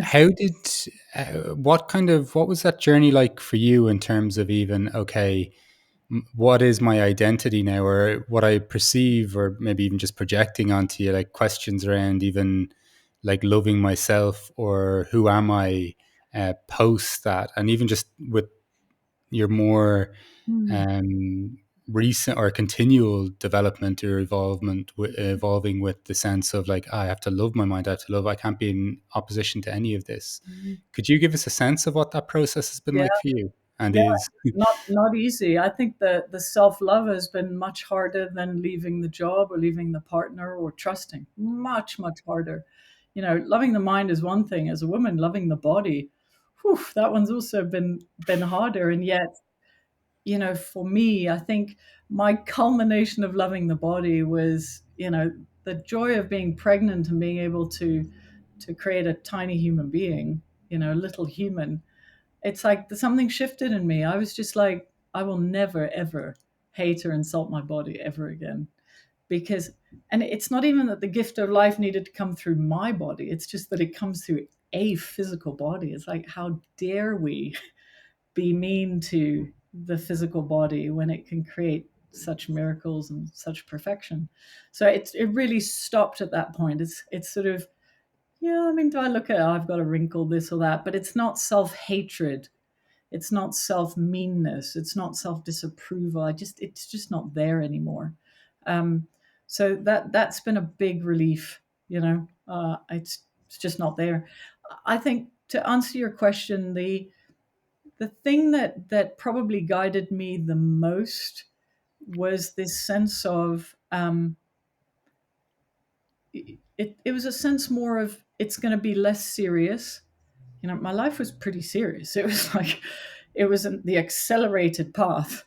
[SPEAKER 1] How did what was that journey like for you in terms of even, okay, what is my identity now, or what I perceive, or maybe even just projecting onto you, like questions around even like loving myself or who am I, post that, and even just with your more
[SPEAKER 2] Mm.
[SPEAKER 1] um, recent or continual development or evolving with the sense of like, I have to love my mind, I have to love, I can't be in opposition to any of this.
[SPEAKER 2] Mm.
[SPEAKER 1] Could you give us a sense of what that process has been
[SPEAKER 2] Yeah,
[SPEAKER 1] like for you and
[SPEAKER 2] yeah,
[SPEAKER 1] is?
[SPEAKER 2] not easy. I think that the self-love has been much harder than leaving the job or leaving the partner or trusting. Much, much harder. Loving the mind is one thing. As a woman, loving the body, whew, that one's also been harder. And yet, for me, I think my culmination of loving the body was, the joy of being pregnant and being able to create a tiny human being, a little human. it's like something shifted in me. I was just like, I will never ever hate or insult my body ever again. Because, and it's not even that the gift of life needed to come through my body, it's just that it comes through a physical body. It's like, how dare we be mean to the physical body when it can create such miracles and such perfection? So it really stopped at that point. It's sort of, yeah, I mean, do I look at, oh, I've got a wrinkle, this or that, but it's not self-hatred. It's not self-meanness. It's not self-disapproval. It's just not there anymore. Um, so that's been a big relief, you know. It's just not there. I think, to answer your question, the thing that probably guided me the most was this sense of, it was a sense more of, it's going to be less serious. You know, my life was pretty serious. It was like, it was the accelerated path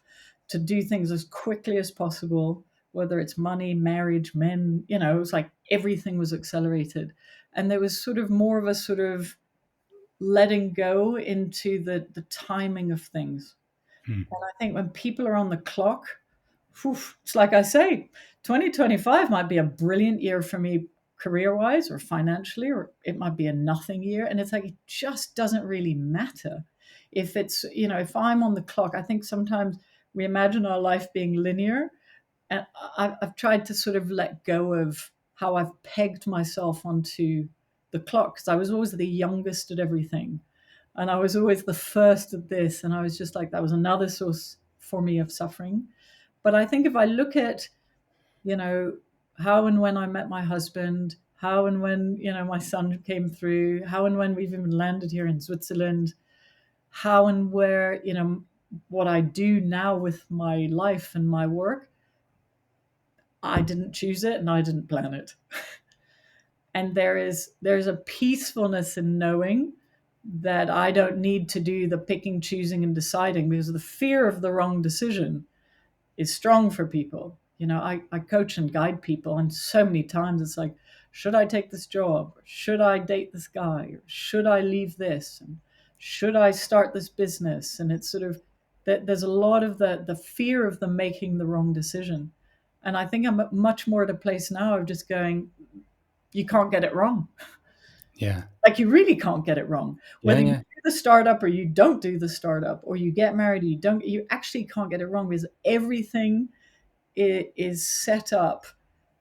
[SPEAKER 2] to do things as quickly as possible, whether it's money, marriage, men, you know, it was like everything was accelerated. And there was sort of more of a sort of letting go into the timing of things.
[SPEAKER 1] Hmm.
[SPEAKER 2] And I think when people are on the clock, whew, it's like I say, 2025 might be a brilliant year for me career wise or financially, or it might be a nothing year. And it's like, it just doesn't really matter. If it's, you know, if I'm on the clock, I think sometimes we imagine our life being linear. And I've tried to sort of let go of how I've pegged myself onto the clock, because I was always the youngest at everything. And I was always the first at this. And I was just like, that was another source for me of suffering. But I think if I look at, you know, how and when I met my husband, how and when, you know, my son came through, how and when we've even landed here in Switzerland, how and where, you know, what I do now with my life and my work, I didn't choose it and I didn't plan it. And there's a peacefulness in knowing that I don't need to do the picking, choosing, and deciding, because the fear of the wrong decision is strong for people. You know, I coach and guide people, and so many times it's like, should I take this job? Should I date this guy? Or should I leave this? And should I start this business? And it's sort of that there's a lot of the fear of them making the wrong decision. And I think I'm much more at a place now of just going, you can't get it wrong.
[SPEAKER 1] Yeah.
[SPEAKER 2] Like, you really can't get it wrong.
[SPEAKER 1] Yeah.
[SPEAKER 2] Whether you
[SPEAKER 1] Yeah.
[SPEAKER 2] do the startup or you don't do the startup, or you get married or you don't, you actually can't get it wrong, because everything is set up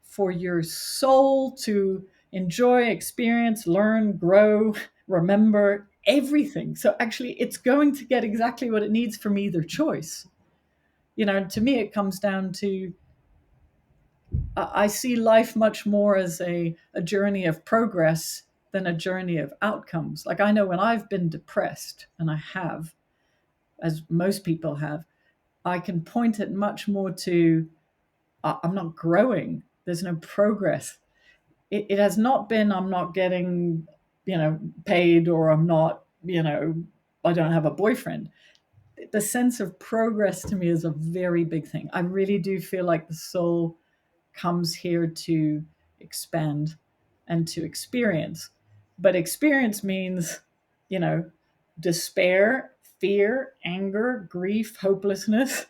[SPEAKER 2] for your soul to enjoy, experience, learn, grow, remember everything. So actually, it's going to get exactly what it needs from either choice. You know, and to me, it comes down to, I see life much more as a journey of progress than a journey of outcomes. Like, I know when I've been depressed, and I have, as most people have, I can point it much more to, I'm not growing. There's no progress. It has not been, I'm not getting, you know, paid, or I'm not, you know, I don't have a boyfriend. The sense of progress to me is a very big thing. I really do feel like the soul comes here to expand and to experience. But experience means, you know, despair, fear, anger, grief, hopelessness,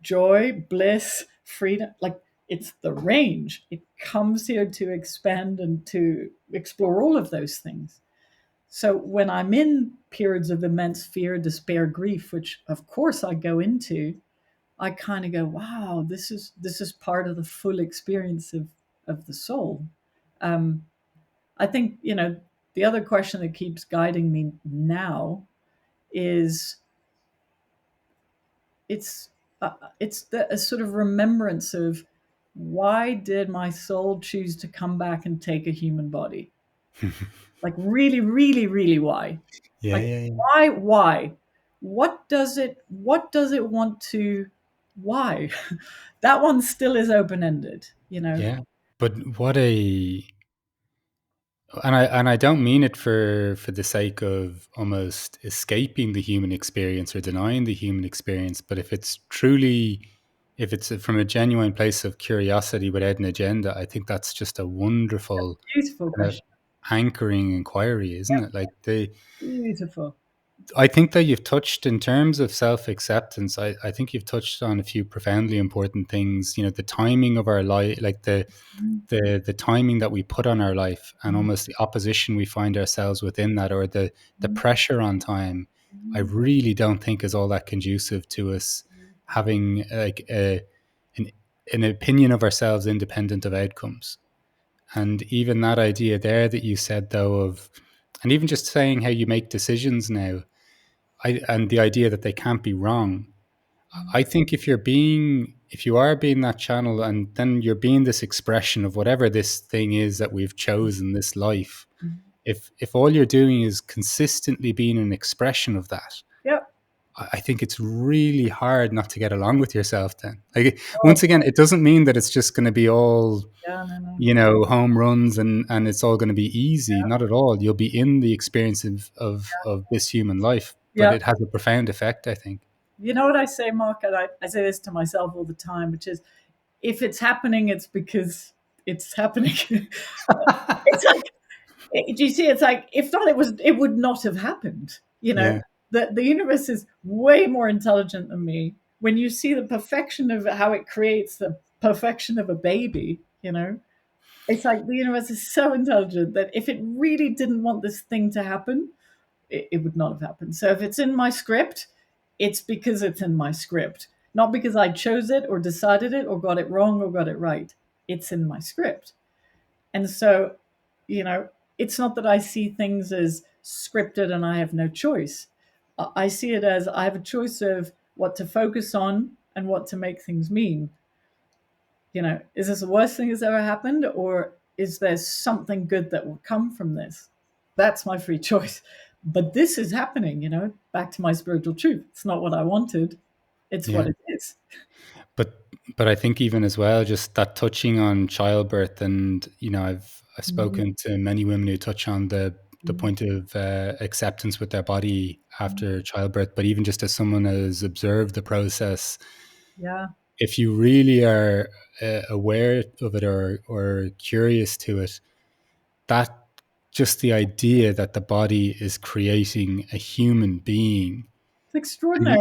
[SPEAKER 2] joy, bliss, freedom. Like, it's the range. It comes here to expand and to explore all of those things. So when I'm in periods of immense fear, despair, grief, which of course I go into, I kind of go, wow, this is part of the full experience of the soul. Um, I think, you know, the other question that keeps guiding me now is, it's it's a sort of remembrance of, why did my soul choose to come back and take a human body? Like, really, really, really, why?
[SPEAKER 1] Yeah.
[SPEAKER 2] Like,
[SPEAKER 1] Yeah. Yeah.
[SPEAKER 2] why? What does it want to, why? That one still is open ended, you know.
[SPEAKER 1] Yeah. But what a and I don't mean it for the sake of almost escaping the human experience or denying the human experience, but if it's from a genuine place of curiosity without an agenda, I think that's just a wonderful
[SPEAKER 2] Beautiful
[SPEAKER 1] kind of
[SPEAKER 2] question.
[SPEAKER 1] anchoring inquiry, isn't it? Like the
[SPEAKER 2] Beautiful.
[SPEAKER 1] I think that you've touched in terms of self acceptance. I think you've touched on a few profoundly important things. You know, the timing of our life, like
[SPEAKER 2] Mm,
[SPEAKER 1] the timing that we put on our life, and
[SPEAKER 2] mm,
[SPEAKER 1] almost the opposition we find ourselves within that, or the
[SPEAKER 2] mm,
[SPEAKER 1] pressure on time. I
[SPEAKER 2] mm,
[SPEAKER 1] really don't think is all that conducive to us having like an an opinion of ourselves independent of outcomes. And even that idea there that you said though of, and even just saying how you make decisions now, and the idea that they can't be wrong. I think if you are being that channel, and then you're being this expression of whatever this thing is that we've chosen, this life,
[SPEAKER 2] mm.
[SPEAKER 1] if all you're doing is consistently being an expression of that,
[SPEAKER 2] Yep.
[SPEAKER 1] I think it's really hard not to get along with yourself then. Like,
[SPEAKER 2] Oh,
[SPEAKER 1] once again, it doesn't mean that it's just going to be all,
[SPEAKER 2] yeah, no, no.
[SPEAKER 1] you know, home runs and it's all going to be easy. Not at all. You'll be in the experience of this human life, but
[SPEAKER 2] Yeah.
[SPEAKER 1] it has a profound effect, I think.
[SPEAKER 2] You know what I say, Mark? And I say this to myself all the time, which is if it's happening, it's because it's happening. It's like, do you see? It's like if not, it would not have happened. You know,
[SPEAKER 1] Yeah.
[SPEAKER 2] the universe is way more intelligent than me. When you see the perfection of how it creates the perfection of a baby, you know, it's like the universe is so intelligent that if it really didn't want this thing to happen, it would not have happened. So if it's in my script, it's because it's in my script, not because I chose it or decided it or got it wrong or got it right. It's in my script. And so, you know, it's not that I see things as scripted and I have no choice. I see it as I have a choice of what to focus on and what to make things mean. You know, is this the worst thing that's ever happened, or is there something good that will come from this? That's my free choice. But this is happening, you know, back to my spiritual truth. It's not what I wanted, it's what
[SPEAKER 1] Yeah.
[SPEAKER 2] it is.
[SPEAKER 1] But I think even as well, just that touching on childbirth, and you know, I've
[SPEAKER 2] Mhm.
[SPEAKER 1] spoken to many women who touch on the
[SPEAKER 2] Mhm.
[SPEAKER 1] point of acceptance with their body
[SPEAKER 2] Mhm.
[SPEAKER 1] after childbirth. But even just as someone has observed the process,
[SPEAKER 2] Yeah,
[SPEAKER 1] if you really are aware of it, or curious to it, that just the idea that the body is creating a human being,
[SPEAKER 2] it's extraordinary.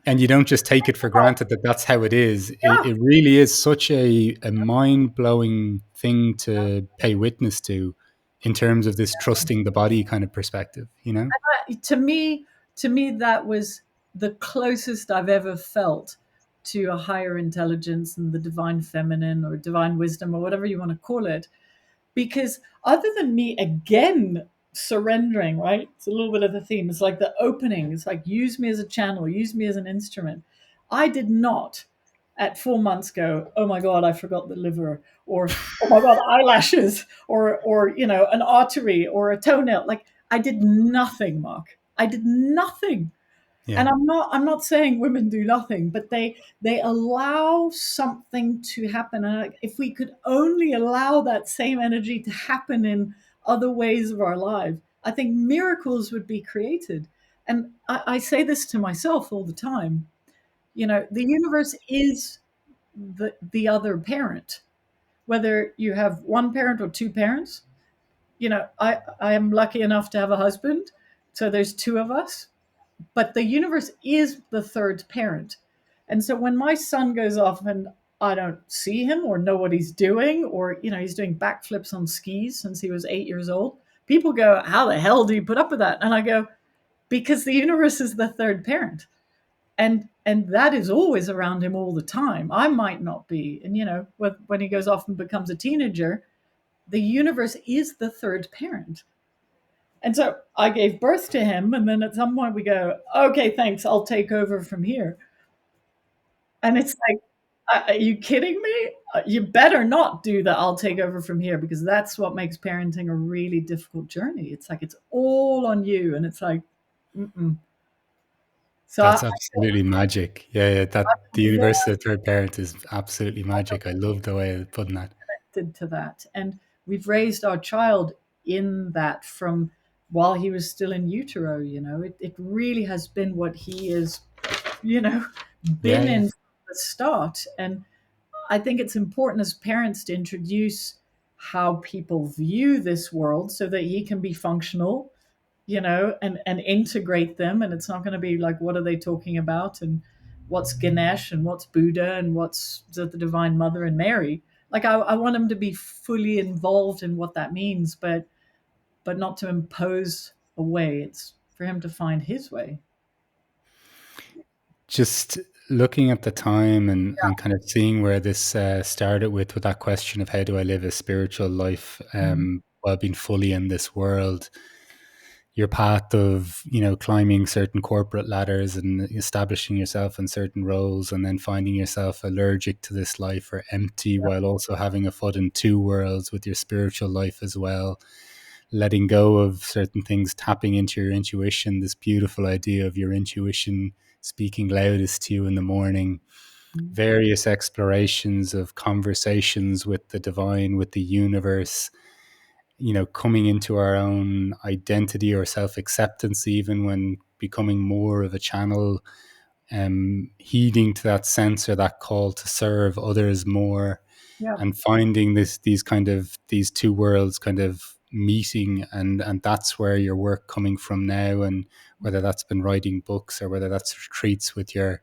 [SPEAKER 1] and you don't just take it for granted that that's how it is.
[SPEAKER 2] Yeah.
[SPEAKER 1] It really is such a mind blowing thing to pay witness to, in terms of this trusting the body kind of perspective. You know?
[SPEAKER 2] To me, that was the closest I've ever felt to a higher intelligence and the divine feminine or divine wisdom or whatever you want to call it. Because other than me again surrendering, right? It's a little bit of the theme. It's like the opening. It's like use me as a channel, use me as an instrument. I did not at 4 months go, oh my God, I forgot the liver, or oh my God, eyelashes, or you know, an artery or a toenail. Like I did nothing, Mark. I did nothing.
[SPEAKER 1] Yeah.
[SPEAKER 2] And I'm not saying women do nothing, but they allow something to happen. And if we could only allow that same energy to happen in other ways of our life, I think miracles would be created. And I say this to myself all the time. You know, the universe is the other parent, whether you have one parent or two parents. You know, I am lucky enough to have a husband, so there's two of us, but the universe is the third parent. And so when my son goes off and I don't see him or know what he's doing, or, you know, he's doing backflips on skis since he was 8 years old, people go, how the hell do you put up with that? And I go, because the universe is the third parent. And that is always around him all the time. I might not be. And, you know, when he goes off and becomes a teenager, the universe is the third parent. And so I gave birth to him. And then at some point we go, okay, thanks. I'll take over from here. And it's like, are you kidding me? You better not do that. I'll take over from here, because that's what makes parenting a really difficult journey. It's like, it's all on you. And it's like, mm-mm. So
[SPEAKER 1] That's absolutely magic. Yeah, yeah. That the
[SPEAKER 2] I'm very
[SPEAKER 1] universe of the third parent is absolutely magic. I love the way of putting that.
[SPEAKER 2] connected to that. And we've raised our child in that from while he was still in utero. You know, it really has been what he is, you know,
[SPEAKER 1] Yeah,
[SPEAKER 2] been
[SPEAKER 1] yeah.
[SPEAKER 2] in from the start. And I think it's important as parents to introduce how people view this world so that he can be functional and integrate them. And it's not going to be like, what are they talking about? And what's Ganesh and what's Buddha and what's the Divine Mother and Mary? Like, I want them to be fully involved in what that means, but not to impose a way. It's for him to find his way.
[SPEAKER 1] Just looking at the time and kind of seeing where this started with that question of how do I live a spiritual life
[SPEAKER 2] Mm.
[SPEAKER 1] while being fully in this world, your path of climbing certain corporate ladders and establishing yourself in certain roles, and then finding yourself allergic to this life or empty, while also having a foot in two worlds with your spiritual life as well, letting go of certain things, tapping into your intuition, this beautiful idea of your intuition speaking loudest to you in the morning,
[SPEAKER 2] Mm.
[SPEAKER 1] various explorations of conversations with the divine, with the universe, coming into our own identity or self acceptance, even when becoming more of a channel, heeding to that sense or that call to serve others more,
[SPEAKER 2] Yeah.
[SPEAKER 1] and finding these two worlds kind of meeting, and that's where your work coming from now, and whether that's been writing books or whether that's retreats with your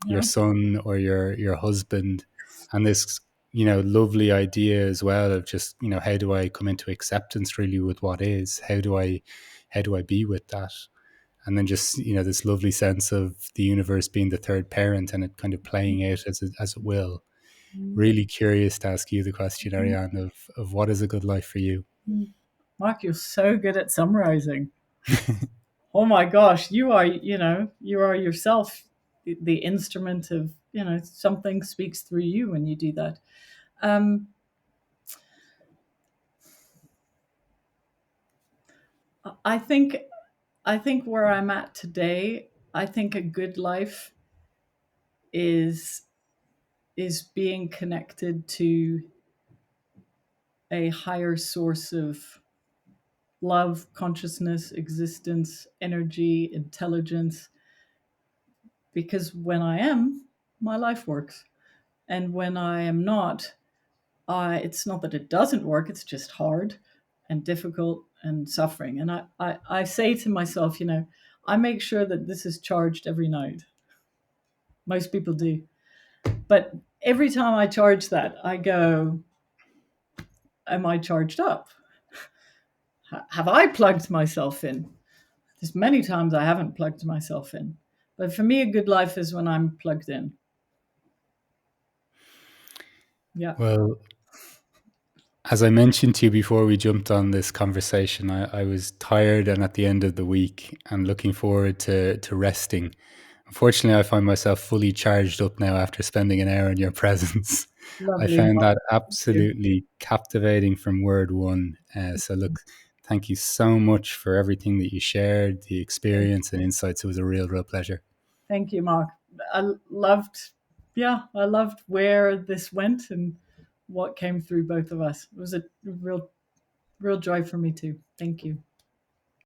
[SPEAKER 2] Yeah.
[SPEAKER 1] son or your husband, and this lovely idea as well of just how do I come into acceptance really with what is, how do I be with that, and then just this lovely sense of the universe being the third parent and it kind of playing out as it will. Really curious to ask you the question, Ariane, of what is a good life for you.
[SPEAKER 2] Mark, you're so good at summarizing. Oh my gosh, you are yourself the instrument of, something speaks through you when you do that. Um, I think I think where I'm at today, I think a good life is being connected to a higher source of love, consciousness, existence, energy, intelligence. Because when I am, my life works. And when I am not, it's not that it doesn't work, it's just hard and difficult and suffering. And I say to myself, I make sure that this is charged every night. Most people do. But every time I charge that, I go, am I charged up? Have I plugged myself in? There's many times I haven't plugged myself in. But for me, a good life is when I'm plugged in. Yeah.
[SPEAKER 1] Well, as I mentioned to you before we jumped on this conversation, I was tired and at the end of the week and looking forward to resting. Unfortunately, I find myself fully charged up now after spending an hour in your presence. I
[SPEAKER 2] Lovely.
[SPEAKER 1] found that
[SPEAKER 2] Thank you.
[SPEAKER 1] absolutely captivating from word one. So, look, thank you so much for everything that you shared, the experience and insights. It was a real, real pleasure.
[SPEAKER 2] Thank you, Mark. I loved, yeah, I loved where this went and what came through both of us. It was a real, real joy for me too. Thank you.